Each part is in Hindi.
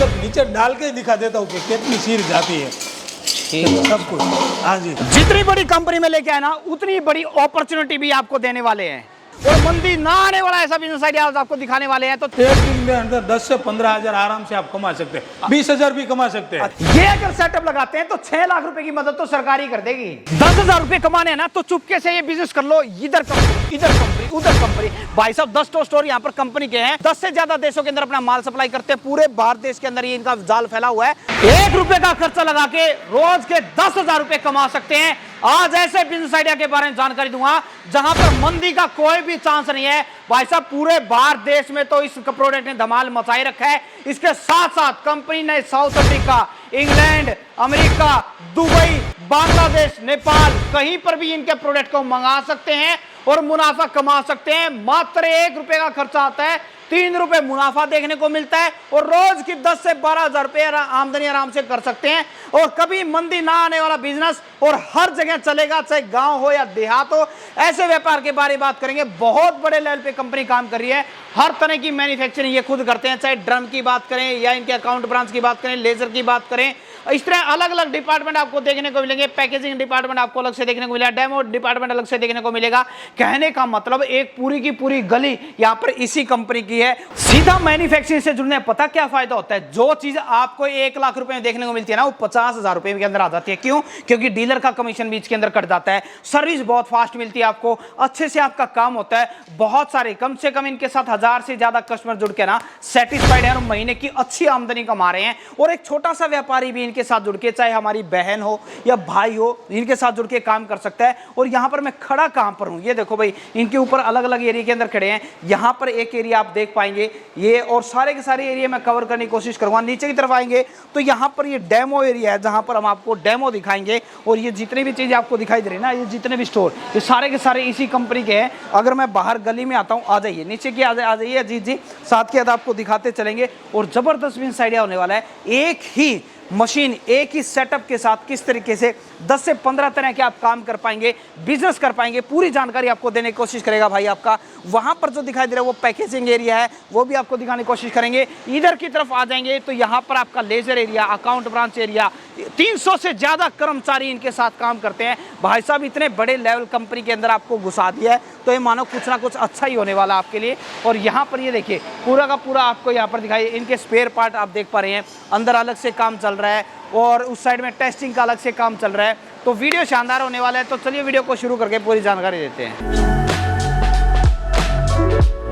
सिर्फ नीचे डाल के ही दिखा देता हूँ कि कितनी सीर जाती है सब कुछ। हाँ जी, जितनी बड़ी कंपनी में लेके आए ना उतनी बड़ी अपॉर्चुनिटी भी आपको देने वाले हैं, और मंदी ना आने वाला ऐसा बिजनेस आइडिया आपको दिखाने वाले हैं। तो एक दिन में अंदर 10 से 15 हजार आराम से आप कमा सकते हैं, 20,000 भी कमा सकते हैं। ये अगर सेटअप लगाते हैं तो 6 लाख रुपए की मदद तो सरकार ही कर देगी। 10,000 रुपए कमाने हैं ना तो चुपके से ये बिजनेस कर लो, इधर कंपनी उधर कंपनी। भाई साहब 10 स्टोर यहाँ पर कंपनी के हैं, 10 से ज्यादा देशों के अंदर अपना माल सप्लाई करते हैं, पूरे भारत देश के अंदर ये इनका जाल फैला हुआ है। 1 रुपए का खर्चा लगा के रोज के 10,000 रुपए कमा सकते हैं। आज ऐसे बिजनेस आइडिया के बारे में जानकारी दूंगा जहां पर मंदी का कोई भी चांस नहीं है। भाई साहब पूरे भारत देश में तो इस प्रोडक्ट ने धमाल मचाई रखा है। इसके साथ साथ कंपनी ने south Africa, England, America, Dubai, Bangladesh, Nepal कहीं पर भी इनके प्रोडक्ट को मंगा सकते हैं और मुनाफा कमा सकते हैं। मात्र 1 रुपए का खर्चा आता है, 3 रुपए मुनाफा देखने को मिलता है और रोज की 10 से 12,000 रुपए आमदनी आराम से कर सकते हैं। और कभी मंदी ना आने वाला बिजनेस और हर जगह चलेगा, चाहे गांव हो या देहात हो। ऐसे व्यापार के बारे में बात करेंगे। बहुत बड़े लेवल पे कंपनी काम कर रही है, हर तरह की मैन्युफैक्चरिंग ये खुद करते हैं, चाहे ड्रम की बात करें या इनके अकाउंट ब्रांच की बात करें, लेजर की बात करें। इस तरह अलग अलग डिपार्टमेंट आपको देखने को मिलेंगे। पैकेजिंग डिपार्टमेंट आपको अलग से देखने को मिलेगा, डेमो डिपार्टमेंट अलग से देखने को मिलेगा। कहने का मतलब एक पूरी की पूरी गली यहाँ पर इसी कंपनी की है। सीधा मैन्युफैक्चरिंग से जुड़ने पता क्या फायदा होता है, जो चीज आपको 1 लाख रुपए में देखने को मिलती है ना वो 50,000 रुपए के अंदर आ जाती है। क्यों? क्योंकि डीलर का कमीशन बीच के अंदर कट जाता है। सर्विस बहुत फास्ट मिलती है आपको, अच्छे से आपका काम होता है। बहुत सारे कम से कम इनके साथ 1000 से ज्यादा कस्टमर जुड़ के ना सेटिस्फाइड है और महीने की अच्छी आमदनी कमा रहे हैं। और एक छोटा सा व्यापारी भी इनके साथ जुड़ के, चाहे हमारी बहन हो या भाई हो, इनके साथ जुड़ के काम कर सकता है। और यहाँ पर मैं खड़ा कहां पर हूं, ये देखो भाई, इनके ऊपर अलग अलग एरिया के अंदर खड़े हैं। यहाँ पर एक एरिया आप देख पाएंगे ये, और सारे के सारे एरिया मैं कवर करने की कोशिश करूंगा। नीचे की तरफ आएंगे तो यहाँ पर ये डेमो एरिया है जहां पर हम आपको डेमो दिखाएंगे। और ये जितनी भी चीजें आपको दिखाई दे रही है ना, ये जितने भी स्टोर, ये सारे के सारे इसी कंपनी के हैं। अगर मैं बाहर गली में आता हूँ, आ जाइए नीचे की, आ जाइए अजीत जी, साथ के साथ आपको दिखाते चलेंगे। और जबरदस्त बिजनेस आइडिया होने वाला है। एक ही मशीन, एक ही सेटअप के साथ किस तरीके से 10 से 15 तरह के आप काम कर पाएंगे, बिजनेस कर पाएंगे, पूरी जानकारी आपको देने की कोशिश करेगा भाई आपका। वहां पर जो दिखाई दे रहा है वो पैकेजिंग एरिया है, वो भी आपको दिखाने की कोशिश करेंगे। इधर की तरफ आ जाएंगे तो यहाँ पर आपका ledger area, account branch area, 300 से ज्यादा कर्मचारी इनके साथ काम करते हैं। भाई साहब इतने बड़े लेवल कंपनी के अंदर आपको घुसा दिया है तो ये मानो कुछ ना कुछ अच्छा ही होने वाला आपके लिए। और यहाँ पर ये देखिए पूरा का पूरा आपको यहाँ पर दिखाई, इनके स्पेयर पार्ट आप देख पा रहे हैं, अंदर अलग से काम चल रहा है और उस साइड में टेस्टिंग का अलग से काम चल रहा है। तो वीडियो शानदार होने वाला है। तो चलिए वीडियो को शुरू करके पूरी जानकारी देते हैं।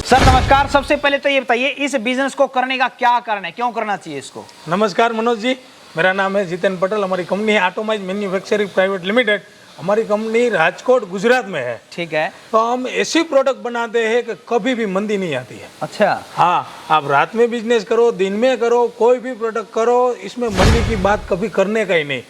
सर नमस्कार, सबसे पहले तो ये बताइए इस बिजनेस को करने का क्या कारण है, क्यों करना चाहिए इसको? नमस्कार मनोज जी, मेरा नाम है जितेन पटेल। हमारी कंपनी है ऑटोमाइज मैन्युफैक्चरिंग प्राइवेट लिमिटेड। हमारी कंपनी राजकोट गुजरात में है। ठीक है। तो हम ऐसी प्रोडक्ट बनाते हैं कि कभी भी मंदी नहीं आती है। अच्छा। हाँ, आप रात में बिजनेस करो, दिन में करो, कोई भी प्रोडक्ट करो, इसमें मंदी की बात कभी करने का ही नहीं।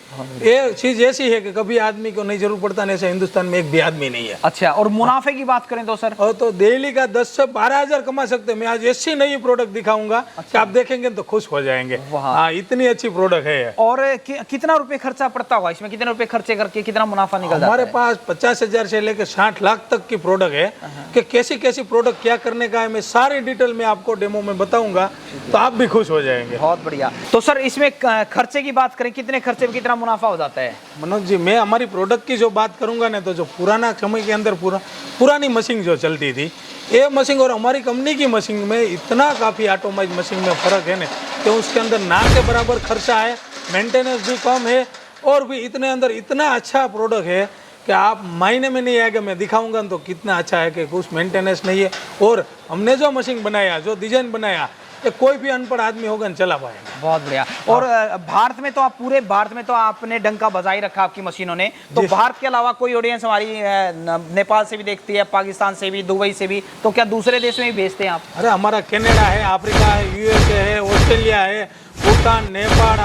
ये चीज ऐसी है कि कभी आदमी को नहीं जरूर पड़ता, नहीं ऐसे हिंदुस्तान में एक भी आदमी नहीं है। अच्छा, और मुनाफे की बात करें तो सर? और तो डेली का 10 से 12,000 कमा सकते हैं। मैं आज ऐसी नई प्रोडक्ट दिखाऊंगा कि आप देखेंगे तो खुश हो जाएंगे। हाँ, इतनी अच्छी प्रोडक्ट है। और कितना रुपए खर्चा पड़ता होगा इसमें, कितने रुपए खर्चे करके कितना मुनाफा निकल जाता है? हमारे पास 50,000 से लेकर 60 लाख तक की प्रोडक्ट है कि कैसी कैसी प्रोडक्ट क्या करने का है, मैं सारी डिटेल में आपको डेमो में बताऊंगा तो आप भी खुश हो जाएंगे। बहुत बढ़िया। तो सर इसमें खर्चे की बात करें, कितने खर्चे में कितना मुनाफा हो जाता है? मनोज जी, मैं हमारी प्रोडक्ट की जो बात करूंगा ना, तो जो पुराना समय के अंदर पुरानी मशीन जो चलती थी, ये मशीन और हमारी कंपनी की मशीन में इतना काफ़ी ऑटोमाइज मशीन में फ़र्क है ना कि उसके अंदर ना के बराबर खर्चा है, मेंटेनेंस भी कम है और भी इतने अंदर इतना अच्छा प्रोडक्ट है कि आप मायने में नहीं आएगा। मैं दिखाऊंगा तो कितना अच्छा है कि कुछ मेंटेनेंस नहीं है। और हमने जो मशीन बनाया, जो डिजाइन बनाया, ये कोई भी अनपढ़ आदमी होगा न चला पाएगा। बहुत बढ़िया। और भारत में तो आप पूरे भारत में तो आपने डंका बजाई रखा आपकी मशीनों ने। तो भारत के अलावा कोई ऑडियंस हमारी नेपाल से भी देखती है, पाकिस्तान से भी, दुबई से भी, तो क्या दूसरे देश में भी भेजते हैं आप? अरे हमारा कनाडा है, अफ्रीका है, USA है, ऑस्ट्रेलिया है, भूटान, नेपाल,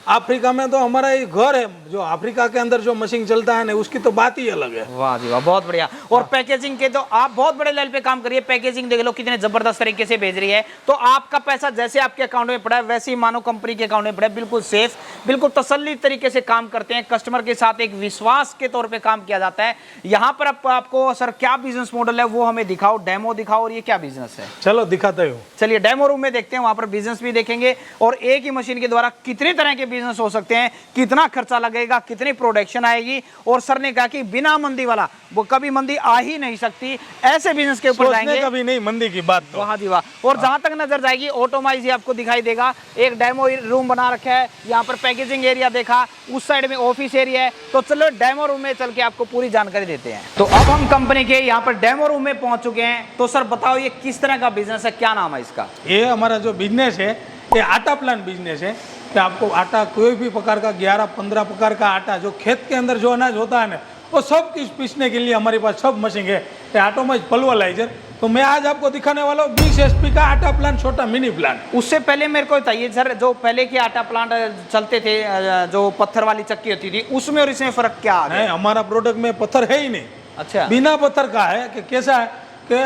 अफ्रीका में तो हमारा ये घर है, जो अफ्रीका के अंदर जो मशीन चलता है ना उसकी तो बात ही अलग है। वाह जी वाह, बहुत बढ़िया। और पैकेजिंग के तो आप बहुत बड़े लेवल पे काम करिए, पैकेजिंग देख लो कितने जबरदस्त तरीके से भेज रही है। तो आपका पैसा जैसे आपके अकाउंट में पड़ा है वैसे ही मानो कंपनी के अकाउंट में पड़ा है, बिल्कुल सेफ, बिल्कुल तसल्ली तरीके से काम करते हैं, कस्टमर के साथ एक विश्वास के तौर पे काम किया जाता है। यहाँ पर आपको सर क्या बिजनेस मॉडल है वो हमें दिखाओ, डेमो दिखाओ, और ये क्या बिजनेस है? चलो दिखाते हो। चलिए डेमो रूम में देखते हैं, वहां पर बिजनेस भी देखेंगे और एक ही मशीन के द्वारा कितने तरह के बिजनेस हो सकते हैं, कितना खर्चा लगेगा, कितनी प्रोडक्शन आएगी। और सर ने कहा कि बिना मंदी वाला वो कभी मंदी आ ही नहीं सकती, ऐसे बिजनेस के ऊपर जाएंगे कभी नहीं मंदी की बात तो। वाह जी वाह। और जहां तक नजर जाएगी ऑटोमाइज ही आपको दिखाई देगा। एक डेमो रूम बना रखा है, यहाँ पर पैकेजिंग एरिया देखा, उस साइड में ऑफिस एरिया है। तो चलो डेमो रूम में चल के आपको पूरी जानकारी देते हैं। तो अब हम कंपनी के यहाँ पर डेमो रूम में पहुंच चुके हैं। तो सर बताओ ये किस तरह का बिजनेस है, क्या नाम है इसका? ये हमारा जो बिजनेस है ये आटा प्लांट बिजनेस है कि आपको आटा कोई भी प्रकार का 11-15 प्रकार का आटा जो खेत के अंदर जो अनाज होता है ना वो सब कुछ पीसने के लिए हमारे पास सब मशीन है। ये ऑटोमाइज पल्वराइजर। तो मैं आज आपको दिखाने वाला हूँ 20 HP का आटा प्लांट, छोटा मिनी प्लांट। उससे पहले मेरे को बताइए सर, जो पहले के आटा प्लांट चलते थे, जो पत्थर वाली चक्की होती थी, उसमें और इसमें फर्क क्या है? नहीं, हमारा प्रोडक्ट में पत्थर है ही नहीं। अच्छा, बिना पत्थर का है। कि कैसा है कि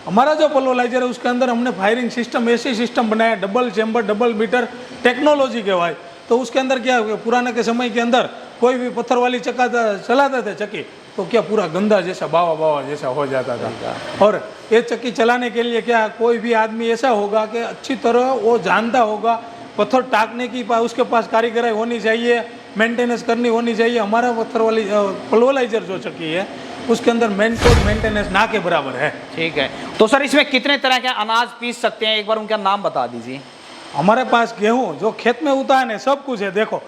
हमारा जो पल्वराइजर है उसके अंदर हमने फायरिंग सिस्टम, ऐसी सिस्टम बनाया, double chamber double meter technology के भाई। तो उसके अंदर क्या है, पुराने के समय के अंदर कोई भी पत्थर वाली चक्का चलाते थे चक्की तो क्या पूरा गंदा जैसा बावा बावा जैसा हो जाता था। और ये चक्की चलाने के लिए क्या कोई भी आदमी ऐसा होगा कि अच्छी तरह वो जानता होगा, पत्थर टाकने की उसके पास कारीगराई होनी चाहिए, मेंटेनेंस करनी होनी चाहिए। हमारा पत्थर वाली पल्वराइजर जो चक्की है उसके अंदर मेंटेनेंस ना के बराबर है। ठीक है। तो सर इसमें कितने तरह के अनाज पीस सकते हैं, एक बार उनका नाम बता दीजिए। हमारे पास गेहूं जो खेत में होता है ना सब कुछ है। देखो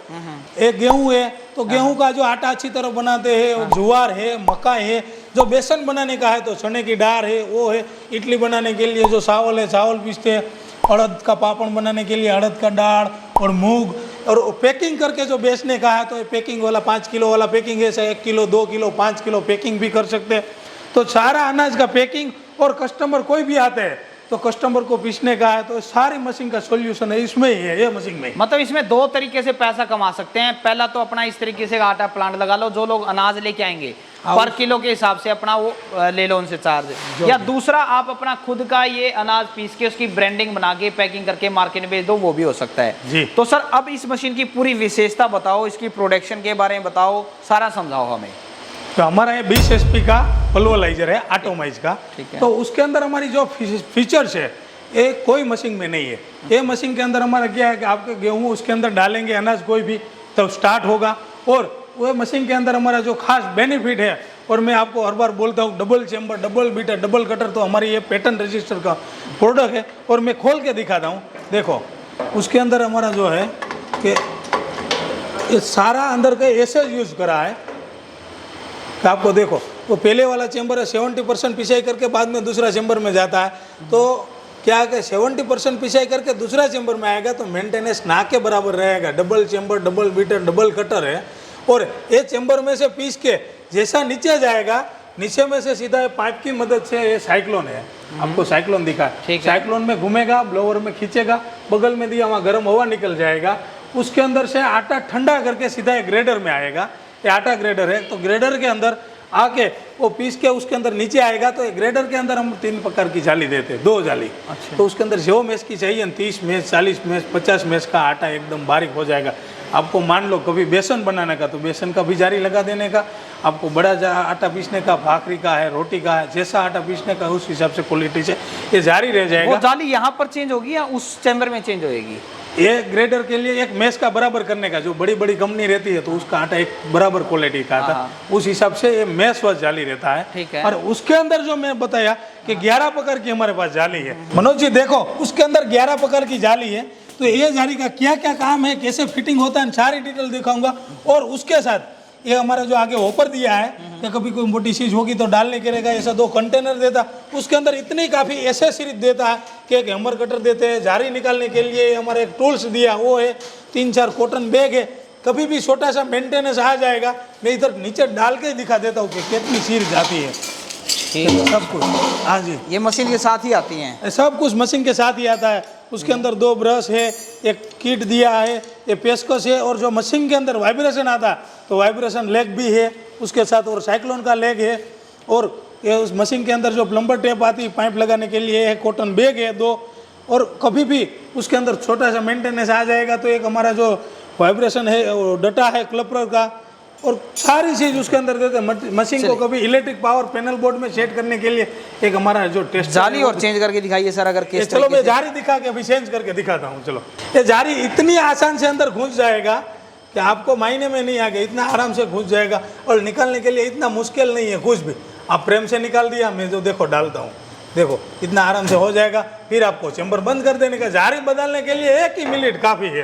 एक गेहूं है तो गेहूं का जो आटा अच्छी तरह बनाते हैं, ज्वार है, मक्का है, जो बेसन बनाने का है तो चने की दाल है वो है, इडली बनाने के लिए जो चावल है चावल पीसते हैं, अड़द का पापड़ बनाने के लिए अड़द का दाल और मूंग, और पैकिंग करके जो बेचने का है तो पैकिंग वाला 5 किलो वाला पैकिंग है, 1 किलो 2 किलो 5 किलो पैकिंग भी कर सकते हैं। तो सारा अनाज का पैकिंग, और कस्टमर कोई भी आते हैं तो कस्टमर को पीसने का है तो सारी मशीन का सॉल्यूशन है इसमें ही है, ये मशीन में। मतलब इसमें 2 तरीके से पैसा कमा सकते हैं। पहला तो अपना इस तरीके से आटा प्लांट लगा लो, जो लोग अनाज लेके आएंगे पर किलो के हिसाब से अपना वो ले लो उनसे चार्ज, या दूसरा आप अपना खुद का ये अनाज पीस के उसकी ब्रांडिंग बना के पैकिंग करके मार्केट में बेच दो, वो भी हो सकता है जी। तो सर अब इस मशीन की पूरी विशेषता बताओ, इसकी प्रोडक्शन के बारे में बताओ, सारा समझाओ हमें। तो हमारा ये 20 HP का पल्वराइजर है ऑटोमाइज का। तो उसके अंदर हमारी जो फीचर्स है ये कोई मशीन में नहीं है। ये मशीन के अंदर हमारा क्या है कि आपके गेहूं उसके अंदर डालेंगे अनाज कोई भी तो स्टार्ट होगा, और वो मशीन के अंदर हमारा जो खास बेनिफिट है, और मैं आपको हर बार बोलता हूँ double chamber double beater double cutter, तो हमारी ये पेटेंट रजिस्टर का प्रोडक्ट है। और मैं खोल के दिखाता हूँ, देखो उसके अंदर हमारा जो है कि ये सारा अंदर का ऐसे यूज करा है कि आपको देखो वो पहले वाला चेम्बर है 70% पिसाई करके बाद में दूसरा चेम्बर में जाता है। तो क्या है कि 70% पिसाई करके दूसरा चेम्बर में आएगा तो मेंटेनेंस ना के बराबर रहेगा। Double chamber double beater double cutter है, और ये चेम्बर में से पीस के जैसा नीचे जाएगा, नीचे में से सीधा पाइप की मदद से ये साइक्लोन है, आपको साइक्लोन दिखा है, साइक्लोन में घूमेगा, ब्लोअर में खींचेगा, बगल में दिया वहाँ गर्म हवा निकल जाएगा, उसके अंदर से आटा ठंडा करके सीधा एक ग्रेडर में आएगा। ये आटा ग्रेडर है, तो ग्रेडर के अंदर आके वो पीस के उसके अंदर नीचे आएगा। तो ग्रेडर के अंदर हम 3 प्रकार की जाली देते हैं, 2 जाली। अच्छा। तो उसके अंदर जो मैस की चाहिए 30 मैस 40 मैस 50 मैस का आटा एकदम बारीक हो जाएगा। आपको मान लो कभी बेसन बनाने का तो बेसन का भी जारी लगा देने का, आपको बड़ा आटा पीसने का, भाखरी का है, रोटी का है, जैसा आटा पीसने का उस हिसाब से क्वालिटी से ये जारी रह जाएगा। वो जाली यहाँ पर चेंज होगी या उस चैम्बर में चेंज होगी? ये ग्रेडर के लिए एक मैस का बराबर करने का, जो बड़ी बड़ी कंपनी रहती है तो उसका आटा एक बराबर क्वालिटी का आता, उस हिसाब से ये मैस व जाली रहता है। ठीक है। और उसके अंदर जो मैं बताया कि 11 प्रकार की हमारे पास जाली है। मनोज जी देखो उसके अंदर 11 प्रकार की जाली है, तो ये जाली का क्या क्या काम है, कैसे फिटिंग होता है, सारी डिटेल दिखाऊंगा। और उसके साथ ये हमारा जो आगे ऑफर दिया है कि कभी कोई मोटी चीज़ होगी तो डालने के लिए ऐसा 2 कंटेनर देता, उसके अंदर इतनी काफ़ी एसेसरीज देता है कि एक हैमर कटर देते हैं, जारी निकालने के लिए हमारे एक टूल्स दिया वो है, 3-4 कॉटन बैग है। कभी भी छोटा सा मेंटेनेंस आ जाएगा, मैं इधर नीचे डाल के दिखा देता हूँ कि कितनी चीज जाती है। ठीक है। सब कुछ। हाँ जी, ये मशीन के साथ ही आती हैं। ये सब कुछ मशीन के साथ ही आता है। उसके अंदर 2 ब्रश है, एक किट दिया है, ये पेचकस है, और जो मशीन के अंदर वाइब्रेशन आता है तो वाइब्रेशन लेग भी है उसके साथ, और साइक्लोन का लेग है। और ये उस मशीन के अंदर जो प्लम्बर टेप आती है पाइप लगाने के लिए है, कॉटन बैग है 2, और कभी भी उसके अंदर छोटा सा मेंटेनेंस आ जाएगा तो एक हमारा जो वाइब्रेशन है वो डटा है क्लपर का, और सारी चीज़ उसके अंदर देते हैं। मशीन को कभी इलेक्ट्रिक पावर पैनल बोर्ड में सेट करने के लिए एक हमारा जो टेस्ट जाली और चेंज करके दिखाइए सर, अगर ये किस चलो तरीके मैं से। जारी दिखा के अभी चेंज करके दिखाता हूँ। चलो, ये जारी इतनी आसान से अंदर घुस जाएगा कि आपको मायने में नहीं आएगा, इतना आराम से घुस जाएगा, और निकालने के लिए इतना मुश्किल नहीं है कुछ भी। आप प्रेम से निकाल दिया, मैं जो देखो डालता हूँ, देखो इतना आराम से हो जाएगा। फिर आपको चैम्बर बंद कर देने का, जारी बदलने के लिए 1 ही मिनट काफ़ी है।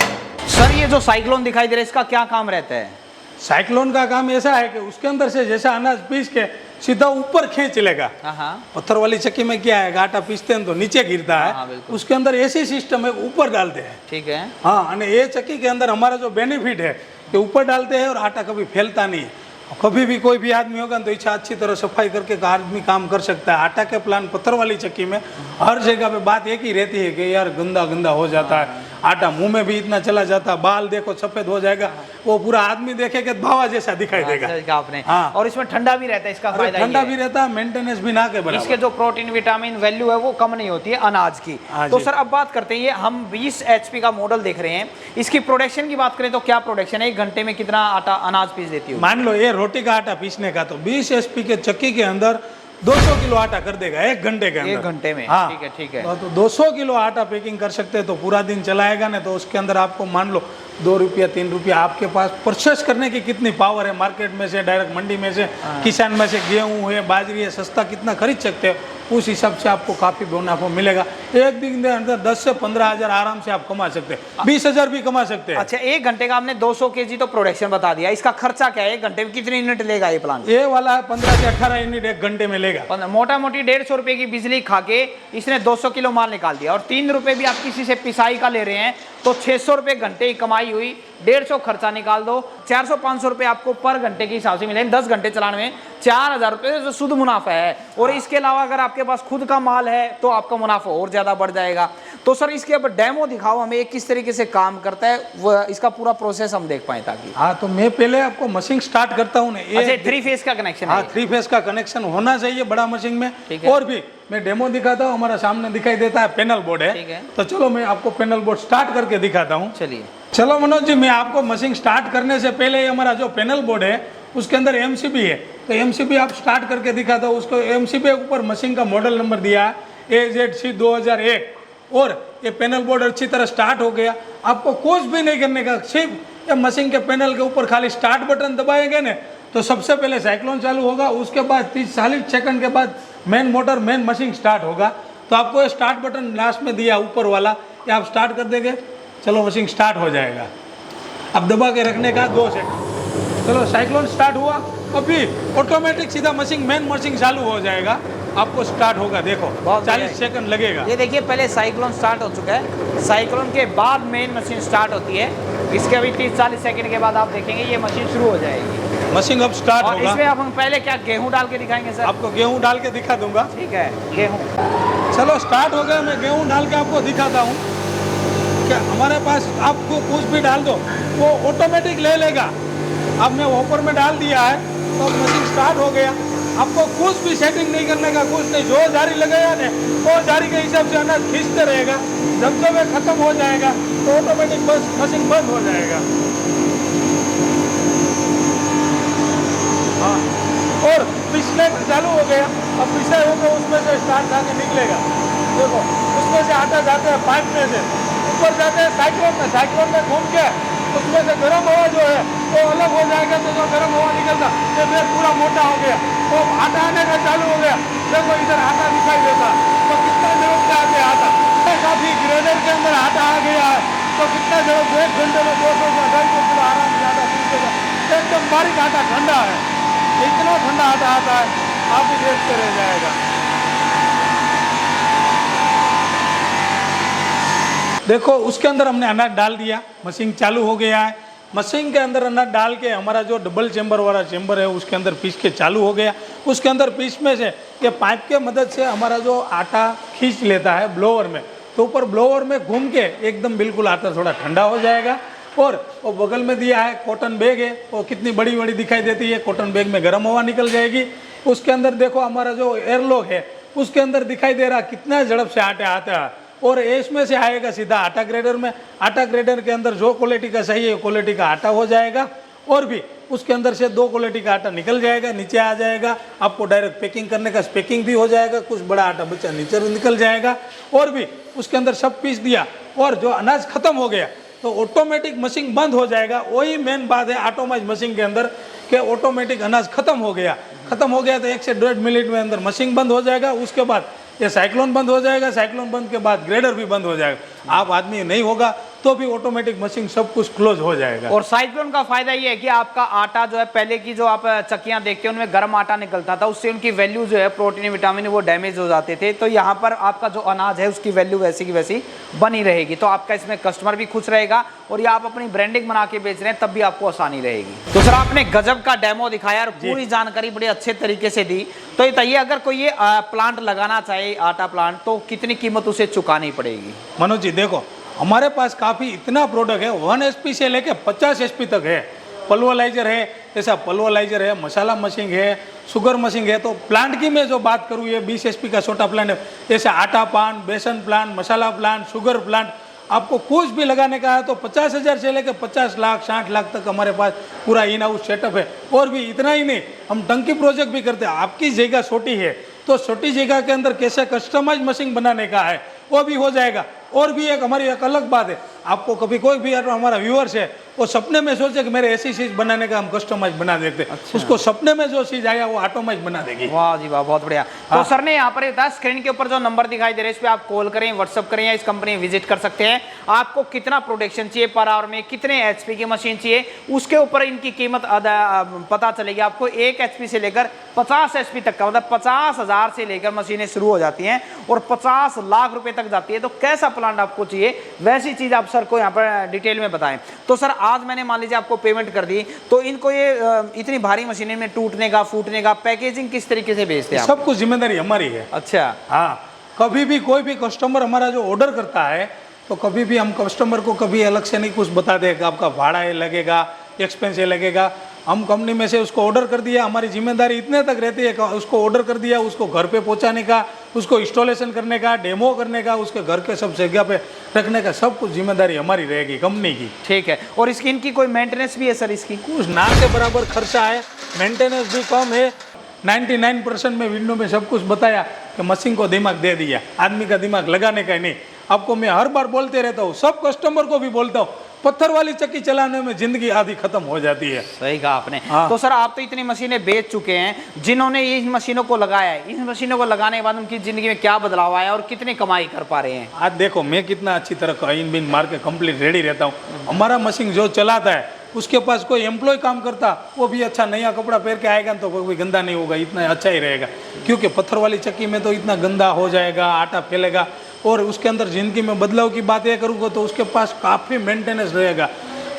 सर ये जो साइक्लोन दिखाई दे रहा है इसका क्या काम रहता है? साइक्लोन का काम ऐसा है कि उसके अंदर से जैसा अनाज पीस के सीधा ऊपर खींच लेगा। हाँ, पत्थर वाली चक्की में क्या है, आटा पीसते हैं तो नीचे गिरता हाँ, है, बिल्कुल। उसके अंदर ऐसी सिस्टम है ऊपर डालते हैं। ठीक है। हाँ, और ये चक्की के अंदर हमारा जो बेनिफिट है कि ऊपर डालते हैं और आटा कभी फैलता नहीं है। कभी भी कोई भी आदमी होगा तो इच्छा अच्छी तरह सफाई करके आदमी काम कर सकता है। आटा के प्लान पत्थर वाली चक्की में हर जगह पे बात एक ही रहती है कि यार गंदा गंदा हो जाता है, आटा मुंह में भी इतना चला जाता है, बाल देखो सफेद हो जाएगा, वो पूरा आदमी देखेगा भावा जैसा दिखाई देगा। अच्छा, देखा आपने। हाँ। और इसमें ठंडा भी रहता है, इसका और फायदा ठंडा ये भी है। रहता है, मेंटेनेंस भी ना के इसके बराबर। जो प्रोटीन विटामिन वैल्यू है वो कम नहीं होती है अनाज की। हाँ तो जी। सर अब बात करते हैं, ये हम 20 HP का मॉडल देख रहे हैं, इसकी प्रोडक्शन की बात करें तो क्या प्रोडक्शन है? 1 घंटे में कितना आटा अनाज पीस देती है? मान लो ये रोटी का आटा पीसने का तो 20 HP के चक्की के अंदर 200 किलो आटा कर देगा 1 घंटे के अंदर। 1 घंटे में? हाँ, ठीक है, ठीक है। तो 200 किलो आटा पैकिंग कर सकते हैं तो पूरा दिन चलाएगा ना, तो उसके अंदर आपको मान लो 2 रुपया 3 रुपया आपके पास परचेस करने की कितनी पावर है, मार्केट में से, डायरेक्ट मंडी में से, किसान में से गेहूं है, बाजरी है, सस्ता कितना खरीद सकते हो, उस हिसाब से आपको काफ़ी मुनाफा मिलेगा। एक दिन के अंदर 10 से 15 हज़ार आराम से आप कमा सकते हैं, 20 हज़ार भी कमा सकते हैं। अच्छा, 1 घंटे का आपने 200 kg तो प्रोडक्शन बता दिया, इसका खर्चा क्या है? 1 घंटे में कितनी यूनिट लेगा ये प्लांट? ये वाला 15 से 18 यूनिट 1 घंटे में लेगा। मोटा मोटी 150 रुपए की बिजली खा के इसने 200 किलो माल निकाल दिया, और 3 रुपए भी आप किसी से पिसाई का ले रहे हैं तो 600 रुपए घंटे की कमाई हुई, 150 खर्चा निकाल दो, 400-500 रुपए आपको पर घंटे के हिसाब से मिलेंगे। 10 घंटे चलाने में 4000 रुपए जो शुद्ध मुनाफा है। और इसके अलावा अगर आपके पास खुद का माल है तो आपका मुनाफा और ज्यादा बढ़ जाएगा। तो सर इसके अब डेमो दिखाओ हमें, किस तरीके से काम करता है, वो इसका पूरा प्रोसेस हम देख पाए ताकि। हाँ, तो मैं पहले आपको मशीन स्टार्ट करता हूँ ना। अच्छा, 3 फेज का कनेक्शन है? हाँ, 3 फेज का कनेक्शन होना चाहिए बड़ा मशीन में। ठीक है। और भी मैं डेमो दिखाता हूँ, हमारा सामने दिखाई देता है पैनल बोर्ड ठीक है। है, तो चलो मैं आपको पैनल बोर्ड स्टार्ट करके दिखाता हूँ। चलिए। चलो मनोज जी, मैं आपको मशीन स्टार्ट करने से पहले ये हमारा जो पैनल बोर्ड है उसके अंदर MCB है, तो MCB आप स्टार्ट करके दिखाता हूँ। उसको MCB के ऊपर मशीन का मॉडल नंबर दिया है AZC 2001, और ये पैनल बोर्ड अच्छी तरह स्टार्ट हो गया। आपको कुछ भी नहीं करने का, सिर्फ ये मशीन के पैनल के ऊपर खाली स्टार्ट बटन दबाएंगे ना तो सबसे पहले साइक्लोन चालू होगा, उसके बाद 30-40 सेकंड के बाद main motor main machine start होगा। तो आपको ये स्टार्ट बटन लास्ट में दिया ऊपर वाला, ये आप स्टार्ट कर देंगे, चलो मशीन स्टार्ट हो जाएगा। अब दबा के रखने का 2 सेकंड, चलो साइक्लोन स्टार्ट हुआ, अभी ऑटोमेटिक सीधा मशीन मेन मशीन चालू हो जाएगा, आपको स्टार्ट होगा। देखो 40 सेकंड लगेगा। ये देखिए पहले साइक्लोन स्टार्ट हो चुका है, साइक्लोन के बाद मेन मशीन स्टार्ट होती है। इसके अभी 30-40 सेकंड के बाद आप देखेंगे ये मशीन शुरू हो जाएगी। मशीन अब स्टार्ट और होगा। इसमें अब हम पहले क्या गेहूं डाल के दिखाएंगे सर? आपको गेहूं डाल के दिखा दूंगा। ठीक है, गेहूं। चलो स्टार्ट हो गया, मैं गेहूं डाल के आपको दिखाता हूँ। क्या हमारे पास आपको कुछ भी डाल दो वो ऑटोमेटिक ले लेगा। अब मैं ऊपर में डाल दिया है तो मशीन स्टार्ट हो गया। आपको कुछ भी सेटिंग नहीं करने का, कुछ नहीं, जो जारी लगाया ना वो जारी के हिसाब से अनाज खींचते रहेगा। जब जब ये खत्म हो जाएगा तो ऑटोमेटिक बस मशीन बंद हो जाएगा। हाँ, और पिछले चालू हो गया, अब पिछले होगा उसमें से स्टार्ट जाके निकलेगा। देखो उसमें से आटा जाते हैं पाइप में से ऊपर जाते हैं साइक्लोन में घूम के उसमें से गर्म हवा जो है वो अलग हो जाएगा। तो जो गर्म हवा निकलता ये बेग पूरा मोटा हो गया, तो आटा आने का चालू हो गया। देखो इधर आटा दिखाई देता, तो कितना जरूर से आगे आटा काफी ग्रेडर के अंदर आटा आ गया है। तो कितना जरूर 1 घंटे में 200 से 250 किलो आराम से आटा पीसेगा। एकदम बारीक आटा, ठंडा है, इतना ठंडा आटा आता है आप भी देखते रह जाएगा। देखो उसके अंदर हमने अनाज डाल दिया, मशीन चालू हो गया है। मशीन के अंदर अनाज डाल के हमारा जो डबल चेम्बर वाला चेम्बर है उसके अंदर पीस के चालू हो गया। उसके अंदर पीस में से ये पाइप के मदद से हमारा जो आटा खींच लेता है ब्लोअर में, तो ऊपर ब्लोअर में घूम के एकदम बिल्कुल आटा थोड़ा ठंडा हो जाएगा। और वो बगल में दिया है कॉटन बैग है, वो कितनी बड़ी बड़ी दिखाई देती है, कॉटन बैग में गर्म हवा निकल जाएगी। उसके अंदर देखो हमारा जो एयरलॉक है उसके अंदर दिखाई दे रहा कितना झड़प से आटा आता है, और इसमें से आएगा सीधा आटा ग्रेडर में। आटा ग्रेडर के अंदर जो क्वालिटी का सही है क्वालिटी का आटा हो जाएगा, और भी उसके अंदर से 2 क्वालिटी का आटा निकल जाएगा, नीचे आ जाएगा। आपको डायरेक्ट पैकिंग करने का पैकिंग भी हो जाएगा, कुछ बड़ा आटा बच्चा नीचे निकल जाएगा। और भी उसके अंदर सब पीस दिया, और जो अनाज खत्म हो गया तो ऑटोमेटिक मशीन बंद हो जाएगा। वही मेन बात है ऑटोमाइज मशीन के अंदर कि ऑटोमेटिक अनाज खत्म हो गया तो 1 से 1.5 मिनट में अंदर मशीन बंद हो जाएगा। उसके बाद ये साइक्लोन बंद हो जाएगा, साइक्लोन बंद के बाद ग्रेडर भी बंद हो जाएगा। आप आदमी नहीं होगा तो भी ऑटोमेटिक मशीन सब कुछ क्लोज हो जाएगा। और साइक्लोन का फायदा ये है कि आपका आटा जो है, पहले की जो आप चक्कियां देखते हैं उनमें गर्म आटा निकलता था, उससे उनकी वैल्यू जो है प्रोटीन विटामिन वो डैमेज हो जाते थे। तो यहाँ पर आपका जो अनाज है उसकी वैल्यू वैसी की वैसी बनी रहेगी। तो आपका इसमें कस्टमर भी खुश रहेगा, और या आप अपनी ब्रांडिंग बना के बेच रहे हैं तब भी आपको आसानी रहेगी। तो सर आपने गजब का डेमो दिखाया और पूरी जानकारी बड़ी अच्छे तरीके से दी। तो ये बताइए, अगर कोई ये प्लांट लगाना चाहे आटा प्लांट, तो कितनी कीमत उसे चुकानी पड़ेगी? मनोज जी देखो, हमारे पास काफ़ी इतना प्रोडक्ट है, 1 HP से लेके 50 HP तक है। पल्वलाइजर है, ऐसा पल्वलाइजर है, मसाला मशीन है, शुगर मशीन है। तो प्लांट की मैं जो बात करूँ, ये 20 HP का छोटा प्लांट है। जैसे आटा प्लांट, बेसन प्लांट, मसाला प्लांट, शुगर प्लांट, आपको कुछ भी लगाने का है तो 50,000 से लेकर 50 लाख 60 लाख तक हमारे पास पूरा इन हाउस सेटअप है। और भी इतना ही नहीं, हम टंकी प्रोजेक्ट भी करते हैं। आपकी जगह छोटी है तो छोटी जगह के अंदर कैसे कस्टमाइज मशीन बनाने का है वो भी हो जाएगा। और भी एक हमारी एक अलग बात है, आपको कभी कोई भी हमारा व्यूअर्स है वो सपने में सोचे कि मेरे ऐसी चीज बनाने का, हम कस्टमाइज बना देते हैं। अच्छा। उसको सपने में जो चीज आया वो ऑटोमाइज बना देगी। वाह जी वाह, बहुत बढ़िया। तो सर ने यहाँ पर बताया स्क्रीन के ऊपर जो नंबर दिखाई दे रहे हैं इस पे आप कॉल करें, व्हाट्सअप करें, या इस कंपनी में विजिट कर सकते हैं। आपको कितना प्रोडक्शन चाहिए पर आवर में, कितने HP की मशीन चाहिए, उसके ऊपर इनकी कीमत पता चलेगी आपको। 1 HP से लेकर 50 HP तक का, मतलब 50,000 से लेकर मशीनें शुरू हो जाती हैं और 50 लाख रुपए तक जाती है। तो कैसा प्लांट आपको चाहिए वैसी चीज आप सर को यहाँ पर डिटेल में बताएं। तो सर आज मैंने मान लीजिए आपको पेमेंट कर दी, तो इनको ये इतनी भारी मशीनें में टूटने का, फूटने का, पैकेजिंग किस तरीके से भेजते हैं आप? सब कुछ जिम्मेदारी हमारी है। अच्छा। हाँ, कभी भी कोई भी कस्टमर हमारा जो ऑर्डर करता है तो कभी भी हम कस्टमर को कभी अलग से नहीं कुछ बता दे कि आपका भाड़ा ये लगेगा, एक्सपेंस ये लगेगा। हम कंपनी में से उसको ऑर्डर कर दिया, हमारी जिम्मेदारी इतने तक रहती है कि उसको ऑर्डर कर दिया, उसको घर पे पहुंचाने का, उसको इंस्टॉलेशन करने का, डेमो करने का, उसके घर के सब जगह पे रखने का, सब कुछ जिम्मेदारी हमारी रहेगी कंपनी की। ठीक है। और इसकी इनकी कोई मेंटेनेंस भी है सर? इसकी कुछ ना के बराबर खर्चा है, मेंटेनेंस भी कम है। 99% में विंडो में सब कुछ बताया कि मशीन को दिमाग दे दिया, आदमी का दिमाग लगाने का ही नहीं। आपको मैं हर बार बोलते रहता हूँ, सब कस्टमर को भी बोलता हूँ, पत्थर वाली चक्की चलाने में जिंदगी आधी खत्म हो जाती है। सही कहा आपने। हाँ। तो सर आप तो इतनी मशीनें बेच चुके हैं, जिन्होंने इन मशीनों को लगाया है, इन मशीनों को लगाने के बाद उनकी जिंदगी में क्या बदलाव आया और कितनी कमाई कर पा रहे हैं? आज देखो मैं कितना अच्छी तरह इन बिन मार के कंप्लीट रेडी रहता हूँ। हमारा मशीन जो चलाता है उसके पास कोई एम्प्लॉय काम करता, वो भी अच्छा नया कपड़ा पहन के आएगा तो कोई गंदा नहीं होगा, इतना अच्छा ही रहेगा। क्योंकि पत्थर वाली चक्की में तो इतना गंदा हो जाएगा, आटा फैलेगा। और उसके अंदर जिंदगी में बदलाव की बात ये करूँगा तो उसके पास काफ़ी मेंटेनेंस रहेगा।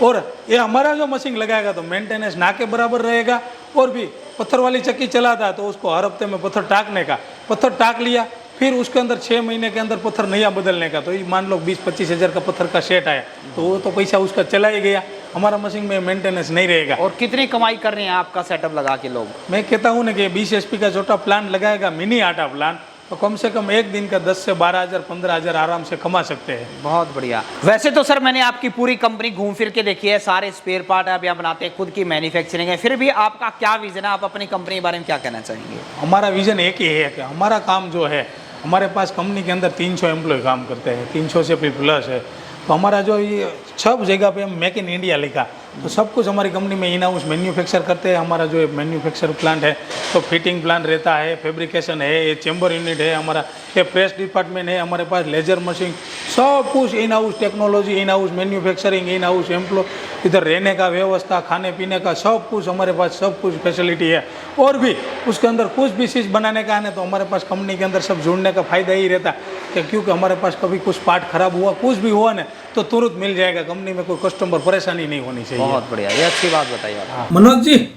और ये हमारा जो मशीन लगाएगा तो मेंटेनेंस ना के बराबर रहेगा। और भी पत्थर वाली चक्की चलाता है तो उसको हर हफ्ते में पत्थर टाकने का, पत्थर टाक लिया, फिर उसके अंदर 6 महीने के अंदर पत्थर नया बदलने का। तो ये मान लो 20-25 हज़ार का पत्थर का सेट आया तो वो तो पैसा उसका चला ही गया, हमारा मशीन में मेंटेनेंस नहीं रहेगा। और कितनी कमाई कर रहे हैं आपका सेटअप लगा के लोग? मैं कहता हूँ ना कि 20 HP का छोटा प्लांट लगाएगा, मिनी आटा प्लांट, तो कम से कम एक दिन का 10 से 12,000 15,000 आराम से कमा सकते हैं। बहुत बढ़िया। वैसे तो सर मैंने आपकी पूरी कंपनी घूम फिर के देखी है, सारे स्पेयर पार्ट आप यहाँ बनाते हैं, खुद की मैन्युफैक्चरिंग है, फिर भी आपका क्या विजन है? आप अपनी कंपनी के बारे में क्या कहना चाहेंगे? हमारा विजन एक ही है कि हमारा काम जो है, हमारे पास कंपनी के अंदर 300 एम्प्लॉय काम करते हैं, 300 से भी प्लस है। तो हमारा जो ये सब जगह पे हम मेक इन इंडिया लिखा, तो सब कुछ हमारी कंपनी में इन हाउस मैन्युफैक्चर करते हैं। हमारा जो मैन्युफैक्चर प्लांट है तो फिटिंग प्लांट रहता है, फैब्रिकेशन है, ये चेम्बर यूनिट है हमारा, ये प्रेस डिपार्टमेंट है हमारे पास, लेजर मशीन, सब कुछ in house technology, in house manufacturing, in house employ, इधर रहने का व्यवस्था, खाने पीने का सब कुछ हमारे पास, सब कुछ फैसिलिटी है। और भी उसके अंदर कुछ भी चीज़ बनाने का है ना तो हमारे पास कंपनी के अंदर सब जुड़ने का फ़ायदा ही रहता है। कि क्योंकि हमारे पास कभी कुछ पार्ट खराब हुआ, कुछ भी हुआ ना तो तुरंत मिल जाएगा कंपनी में, कोई कस्टमर परेशानी नहीं होनी चाहिए। बहुत बढ़िया, ये अच्छी बात बताइए आप। मनोज जी,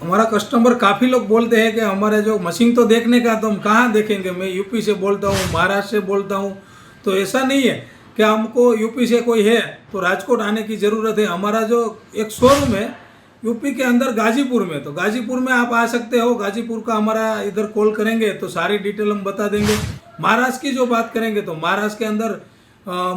हमारा कस्टमर काफ़ी लोग बोलते हैं कि हमारे जो मशीन तो देखने का, तो हम कहाँ देखेंगे, मैं यूपी से बोलता हूँ, महाराष्ट्र से बोलता हूँ, तो ऐसा नहीं है कि हमको यूपी से कोई है तो राजकोट आने की ज़रूरत है। हमारा जो एक शोरूम है यूपी के अंदर गाजीपुर में, तो गाजीपुर में आप आ सकते हो। गाजीपुर का हमारा इधर कॉल करेंगे तो सारी डिटेल हम बता देंगे। महाराष्ट्र की जो बात करेंगे तो महाराष्ट्र के अंदर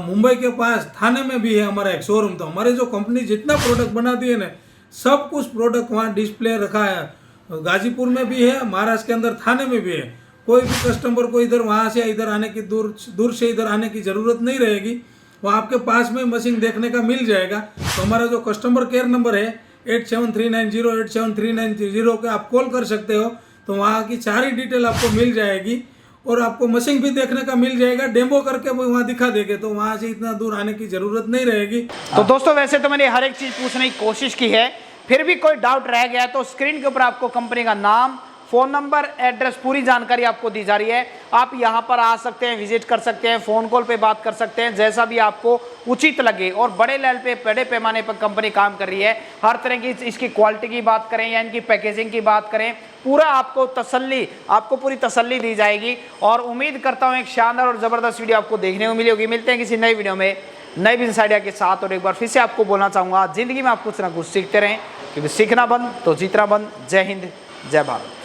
मुंबई के पास थाने में भी है हमारा एक शोरूम। तो हमारे जो कंपनी जितना प्रोडक्ट बनाती है ना, सब कुछ प्रोडक्ट वहाँ डिस्प्ले रखा है। गाजीपुर में भी है, महाराष्ट्र के अंदर थाने में भी है। कोई भी कस्टमर को इधर वहाँ से इधर आने की दूर से इधर आने की ज़रूरत नहीं रहेगी, वो आपके पास में मशीन देखने का मिल जाएगा। तो हमारा जो कस्टमर केयर नंबर है 8739087390 के आप कॉल कर सकते हो, तो वहाँ की सारी डिटेल आपको मिल जाएगी और आपको मशीन भी देखने का मिल जाएगा। डेमो करके वो वहाँ दिखा देंगे, तो वहाँ से इतना दूर आने की ज़रूरत नहीं रहेगी। तो दोस्तों वैसे तो मैंने हर एक चीज़ पूछने की कोशिश की है, फिर भी कोई डाउट रह गया तो स्क्रीन के ऊपर आपको कंपनी का नाम, फ़ोन नंबर, एड्रेस, पूरी जानकारी आपको दी जा रही है। आप यहाँ पर आ सकते हैं, विजिट कर सकते हैं, फ़ोन कॉल पे बात कर सकते हैं, जैसा भी आपको उचित लगे। और बड़े लेवल पे, बड़े पैमाने पर कंपनी काम कर रही है। हर तरह की इसकी क्वालिटी की बात करें या इनकी पैकेजिंग की बात करें, पूरा आपको पूरी तसल्ली दी जाएगी। और उम्मीद करता हूँ एक शानदार और ज़बरदस्त वीडियो आपको देखने को मिली होगी। मिलते हैं किसी नई वीडियो में नए बिजनेस आइडिया के साथ। और एक बार फिर से आपको बोलना चाहूँगा, ज़िंदगी में आप कुछ ना कुछ सीखते रहें, क्योंकि सीखना बंद तो जीतना बंद। जय हिंद, जय भारत।